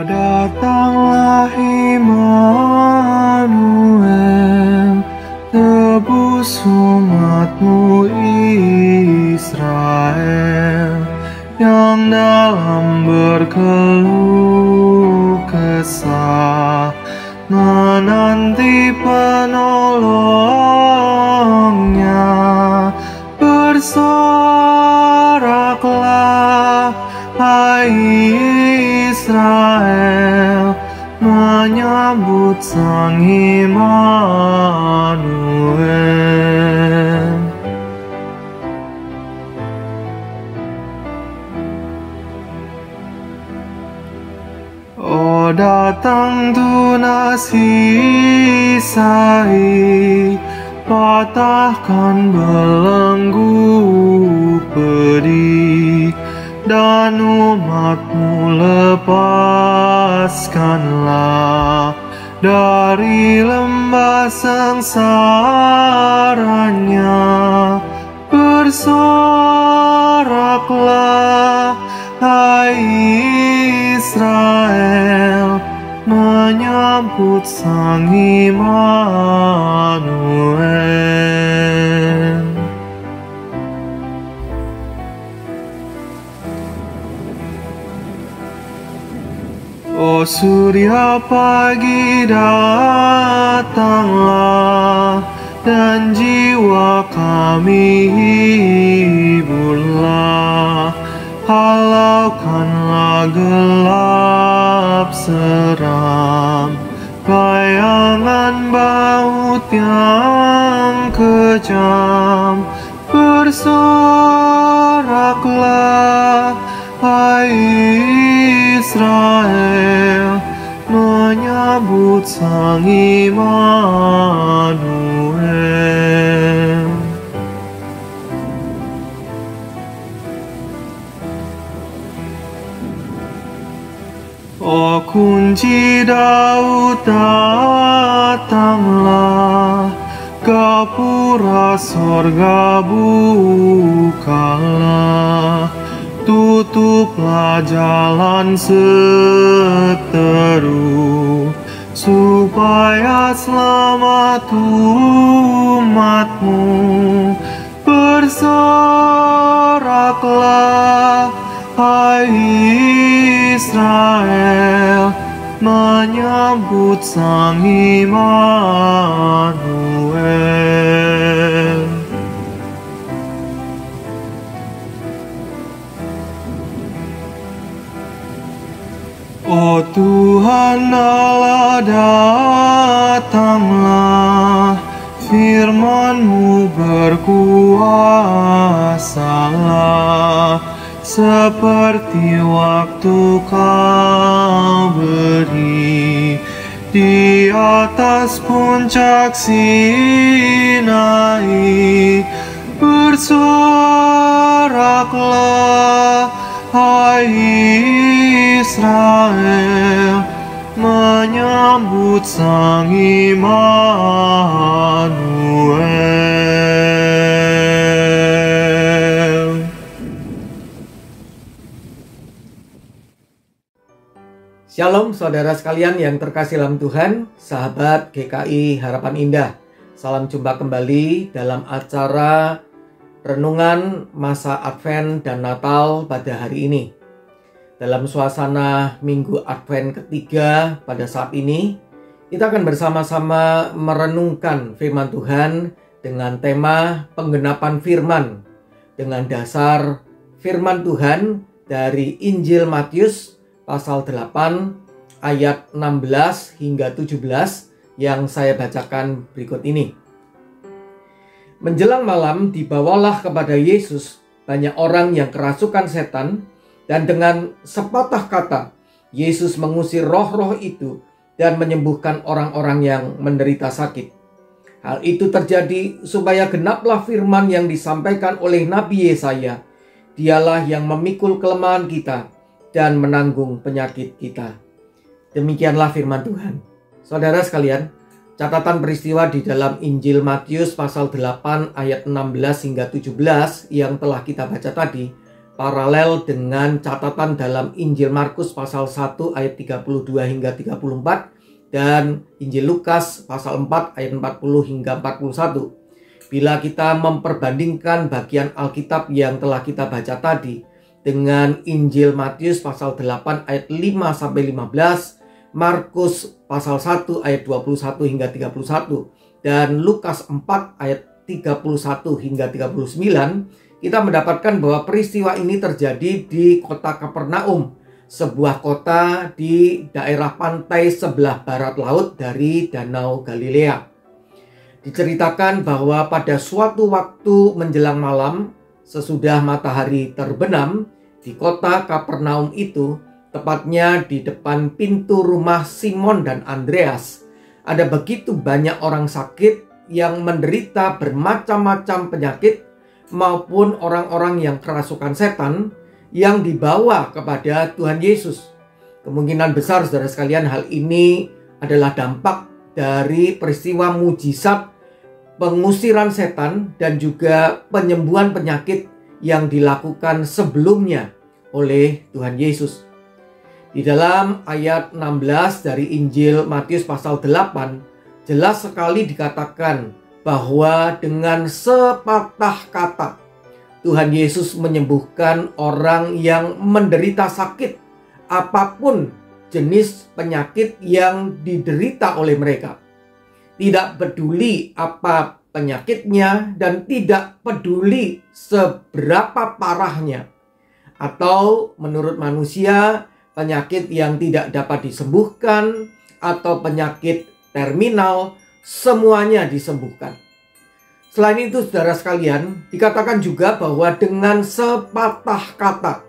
Datanglah Immanuel, tebus umatmu Israel, yang dalam berkeluh kesah menanti penolongnya. Bersoraklah, hai Israel, menyambut Sang Immanuel. Oh, datang tunas hisai, patahkan belenggu pedih, dan umatmu lepaskanlah dari lembah sengsaranya. Bersoraklah, hai Israel, menyambut Sang Immanuel. Oh, surya pagi datanglah, dan jiwa kami hiburlah. Halaukanlah gelap seram, bayangan baut yang kejam. Bersoraklah, hai Israel, menyambut Sang Immanuel. Oh, kunci Daud datanglah, gapura sorga bukalah. Tutuplah jalan seteru, supaya selamat umatmu. Bersoraklah, hai Israel, menyambut Sang Immanuel. Oh Tuhan Allah, datanglah, firman-Mu berkuasalah, seperti waktu Kau beri di atas puncak Sinai. Bersoraklah, hai Israel, menyambut Sang Immanuel. Shalom saudara sekalian yang terkasih dalam Tuhan, sahabat GKI Harapan Indah. Salam jumpa kembali dalam acara renungan masa Advent dan Natal pada hari ini. Dalam suasana Minggu Advent ketiga pada saat ini, kita akan bersama-sama merenungkan firman Tuhan dengan tema penggenapan firman, dengan dasar firman Tuhan dari Injil Matius pasal 8 ayat 16 hingga 17 yang saya bacakan berikut ini. Menjelang malam dibawalah kepada Yesus banyak orang yang kerasukan setan, dan dengan sepatah kata Yesus mengusir roh-roh itu dan menyembuhkan orang-orang yang menderita sakit. Hal itu terjadi supaya genaplah firman yang disampaikan oleh Nabi Yesaya, Dialah yang memikul kelemahan kita dan menanggung penyakit kita. Demikianlah firman Tuhan. Saudara sekalian, catatan peristiwa di dalam Injil Matius pasal 8 ayat 16 hingga 17 yang telah kita baca tadi paralel dengan catatan dalam Injil Markus pasal 1 ayat 32 hingga 34 dan Injil Lukas pasal 4 ayat 40 hingga 41. Bila kita memperbandingkan bagian Alkitab yang telah kita baca tadi dengan Injil Matius pasal 8 ayat 5 sampai 15, Markus pasal 1 ayat 21 hingga 31 dan Lukas 4 ayat 31 hingga 39, kita mendapatkan bahwa peristiwa ini terjadi di kota Kapernaum, sebuah kota di daerah pantai sebelah barat laut dari Danau Galilea. Diceritakan bahwa pada suatu waktu menjelang malam, sesudah matahari terbenam, di kota Kapernaum itu, tepatnya di depan pintu rumah Simon dan Andreas, ada begitu banyak orang sakit yang menderita bermacam-macam penyakit maupun orang-orang yang kerasukan setan yang dibawa kepada Tuhan Yesus. Kemungkinan besar, saudara sekalian, hal ini adalah dampak dari peristiwa mujizat pengusiran setan dan juga penyembuhan penyakit yang dilakukan sebelumnya oleh Tuhan Yesus. Di dalam ayat 16 dari Injil Matius pasal 8, jelas sekali dikatakan bahwa dengan sepatah kata Tuhan Yesus menyembuhkan orang yang menderita sakit, apapun jenis penyakit yang diderita oleh mereka. Tidak peduli apa penyakitnya dan tidak peduli seberapa parahnya. Atau menurut manusia, penyakit yang tidak dapat disembuhkan atau penyakit terminal, semuanya disembuhkan. Selain itu, saudara sekalian, dikatakan juga bahwa dengan sepatah kata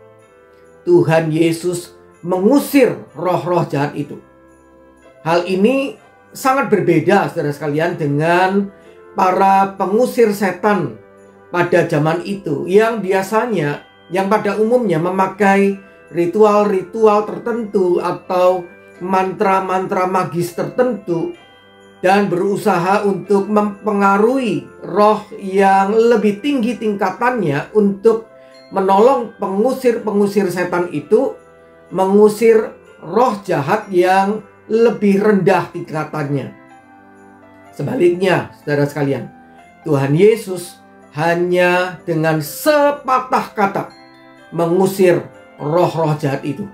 Tuhan Yesus mengusir roh-roh jahat itu. Hal ini sangat berbeda, saudara sekalian, dengan para pengusir setan pada zaman itu yang biasanya, yang pada umumnya memakai ritual-ritual tertentu atau mantra-mantra magis tertentu dan berusaha untuk mempengaruhi roh yang lebih tinggi tingkatannya untuk menolong pengusir-pengusir setan itu mengusir roh jahat yang lebih rendah tingkatannya. Sebaliknya, saudara sekalian, Tuhan Yesus hanya dengan sepatah kata mengusir roh-roh jahat itu.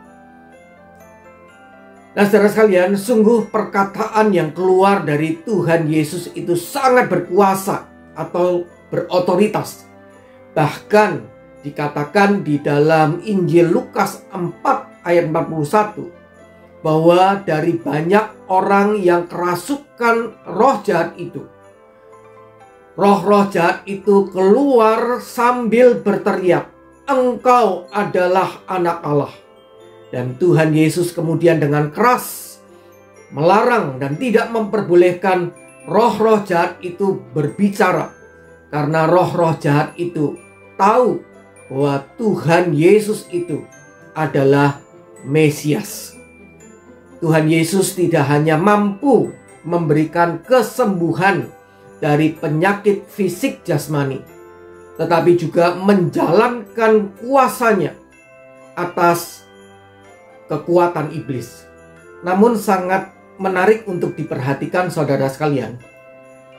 Nah, saudara sekalian, sungguh perkataan yang keluar dari Tuhan Yesus itu sangat berkuasa atau berotoritas. Bahkan dikatakan di dalam Injil Lukas 4 ayat 41 bahwa dari banyak orang yang kerasukan roh jahat itu, roh-roh jahat itu keluar sambil berteriak, "Engkau adalah anak Allah." Dan Tuhan Yesus kemudian dengan keras melarang dan tidak memperbolehkan roh-roh jahat itu berbicara. Karena roh-roh jahat itu tahu bahwa Tuhan Yesus itu adalah Mesias. Tuhan Yesus tidak hanya mampu memberikan kesembuhan dari penyakit fisik jasmani, tetapi juga menjalankan kuasanya atas kekuatan iblis. Namun sangat menarik untuk diperhatikan, saudara sekalian.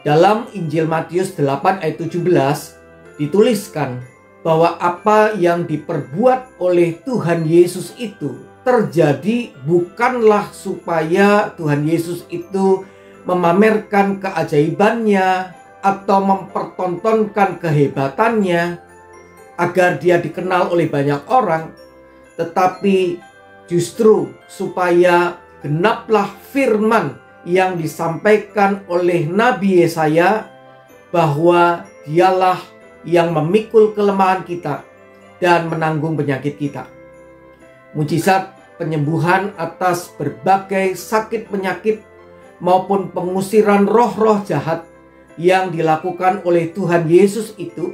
Dalam Injil Matius 8 ayat 17 dituliskan bahwa apa yang diperbuat oleh Tuhan Yesus itu terjadi bukanlah supaya Tuhan Yesus itu memamerkan keajaibannya atau mempertontonkan kehebatannya agar dia dikenal oleh banyak orang, tetapi justru supaya genaplah firman yang disampaikan oleh Nabi Yesaya bahwa dialah yang memikul kelemahan kita dan menanggung penyakit kita. Mujizat penyembuhan atas berbagai sakit penyakit maupun pengusiran roh-roh jahat yang dilakukan oleh Tuhan Yesus itu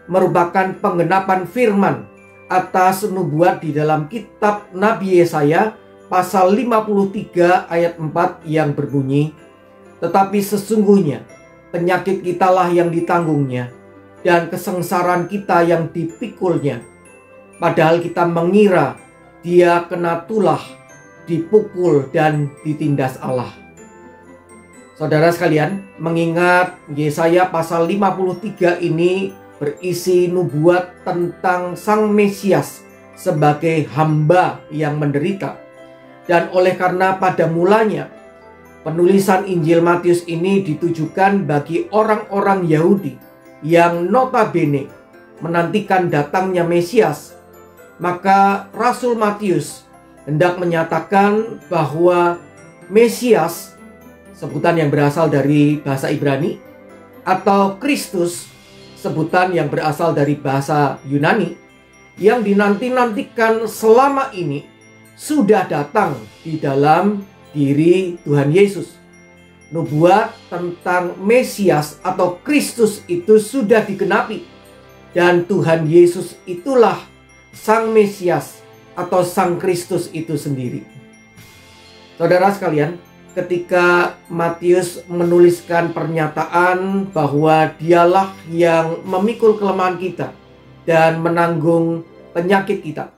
merupakan penggenapan firman atas nubuat di dalam kitab Nabi Yesaya pasal 53 ayat 4 yang berbunyi, "Tetapi sesungguhnya penyakit kitalah yang ditanggungnya dan kesengsaraan kita yang dipikulnya. padahal kita mengira dia kena tulah, dipukul dan ditindas Allah. Saudara sekalian, mengingat Yesaya pasal 53 ini berisi nubuat tentang Sang Mesias sebagai hamba yang menderita. Dan oleh karena pada mulanya penulisan Injil Matius ini ditujukan bagi orang-orang Yahudi yang notabene menantikan datangnya Mesias, maka Rasul Matius hendak menyatakan bahwa Mesias, sebutan yang berasal dari bahasa Ibrani, atau Kristus, sebutan yang berasal dari bahasa Yunani, yang dinanti-nantikan selama ini sudah datang di dalam diri Tuhan Yesus. Nubuat tentang Mesias atau Kristus itu sudah digenapi, dan Tuhan Yesus itulah Sang Mesias atau Sang Kristus itu sendiri. Saudara sekalian, ketika Matius menuliskan pernyataan bahwa dialah yang memikul kelemahan kita dan menanggung penyakit kita,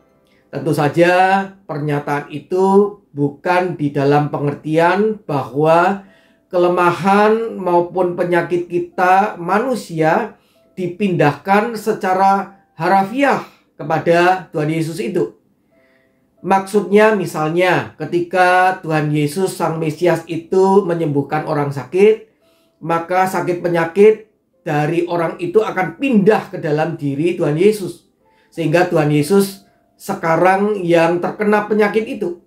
tentu saja pernyataan itu bukan di dalam pengertian bahwa kelemahan maupun penyakit kita manusia dipindahkan secara harafiah kepada Tuhan Yesus itu. Maksudnya misalnya ketika Tuhan Yesus Sang Mesias itu menyembuhkan orang sakit, maka sakit penyakit dari orang itu akan pindah ke dalam diri Tuhan Yesus, sehingga Tuhan Yesus sekarang yang terkena penyakit itu.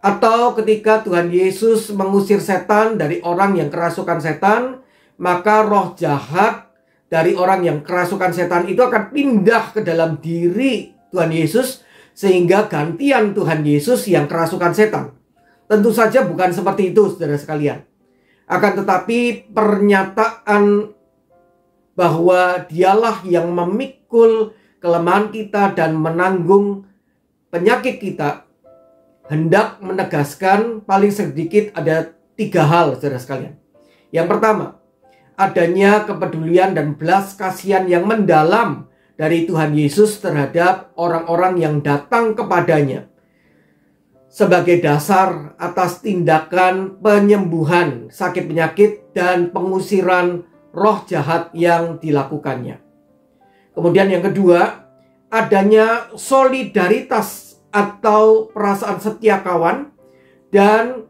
Atau ketika Tuhan Yesus mengusir setan dari orang yang kerasukan setan, maka roh jahat dari orang yang kerasukan setan itu akan pindah ke dalam diri Tuhan Yesus, sehingga gantian Tuhan Yesus yang kerasukan setan. Tentu saja bukan seperti itu, saudara sekalian. Akan tetapi pernyataan bahwa dialah yang memikul kelemahan kita dan menanggung penyakit kita hendak menegaskan paling sedikit ada 3 hal, saudara sekalian. Yang pertama, adanya kepedulian dan belas kasihan yang mendalam dari Tuhan Yesus terhadap orang-orang yang datang kepadanya sebagai dasar atas tindakan penyembuhan sakit penyakit dan pengusiran roh jahat yang dilakukannya. Kemudian yang kedua, adanya solidaritas atau perasaan setia kawan dan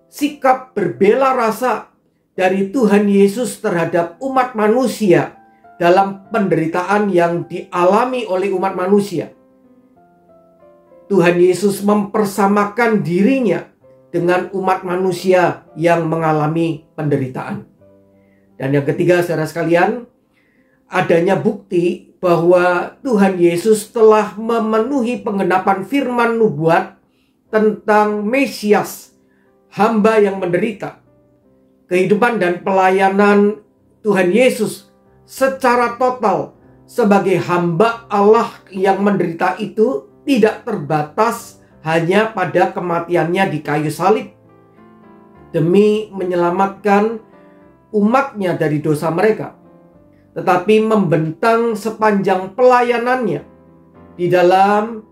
sikap berbela rasa dari Tuhan Yesus terhadap umat manusia dalam penderitaan yang dialami oleh umat manusia. Tuhan Yesus mempersamakan dirinya dengan umat manusia yang mengalami penderitaan. Dan yang ketiga, saudara sekalian, adanya bukti bahwa Tuhan Yesus telah memenuhi penggenapan firman nubuat tentang Mesias, hamba yang menderita. Kehidupan dan pelayanan Tuhan Yesus secara total sebagai hamba Allah yang menderita itu tidak terbatas hanya pada kematiannya di kayu salib demi menyelamatkan umatnya dari dosa mereka, tetapi membentang sepanjang pelayanannya di dalam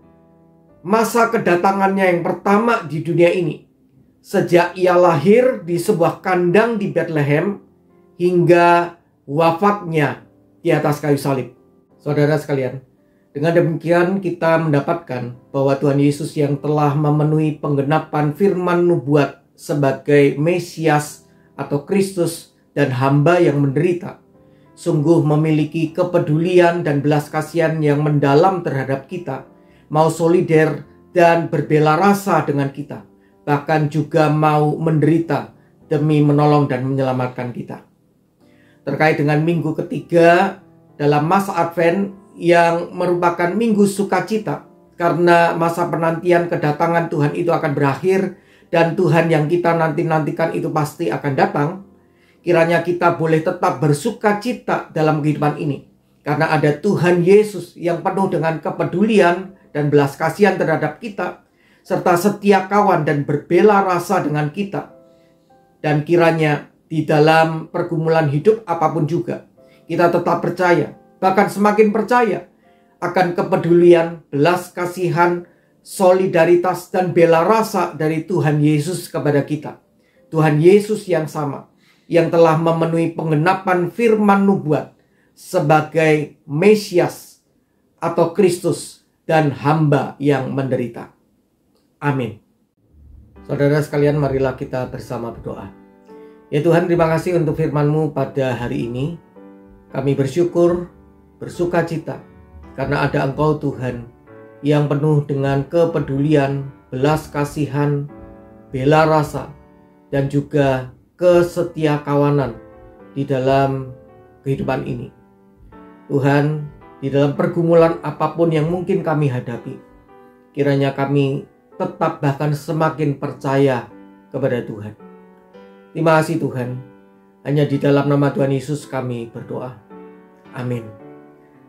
masa kedatangannya yang pertama di dunia ini, sejak ia lahir di sebuah kandang di Bethlehem hingga wafatnya di atas kayu salib. Saudara sekalian, dengan demikian kita mendapatkan bahwa Tuhan Yesus yang telah memenuhi penggenapan firman nubuat sebagai Mesias atau Kristus dan hamba yang menderita, sungguh memiliki kepedulian dan belas kasihan yang mendalam terhadap kita, mau solider dan berbela rasa dengan kita, bahkan juga mau menderita demi menolong dan menyelamatkan kita. Terkait dengan minggu ketiga dalam masa Advent yang merupakan minggu sukacita, karena masa penantian kedatangan Tuhan itu akan berakhir dan Tuhan yang kita nanti-nantikan itu pasti akan datang. Kiranya kita boleh tetap bersukacita dalam kehidupan ini, karena ada Tuhan Yesus yang penuh dengan kepedulian dan belas kasihan terhadap kita, serta setia kawan dan berbela rasa dengan kita. Dan kiranya di dalam pergumulan hidup apapun juga, kita tetap percaya, bahkan semakin percaya akan kepedulian, belas kasihan, solidaritas, dan bela rasa dari Tuhan Yesus kepada kita. Tuhan Yesus yang sama, yang telah memenuhi penggenapan firman nubuat sebagai Mesias atau Kristus dan hamba yang menderita. Amin. Saudara sekalian, marilah kita bersama berdoa. Ya Tuhan, terima kasih untuk firman-Mu pada hari ini. Kami bersyukur, bersuka cita, karena ada Engkau Tuhan, yang penuh dengan kepedulian, belas kasihan, bela rasa, dan juga kesetiakawanan di dalam kehidupan ini. Tuhan, di dalam pergumulan apapun yang mungkin kami hadapi, kiranya kami tetap bahkan semakin percaya kepada Tuhan. Terima kasih Tuhan. Hanya di dalam nama Tuhan Yesus kami berdoa. Amin.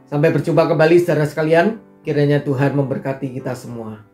Sampai berjumpa kembali saudara sekalian. Kiranya Tuhan memberkati kita semua.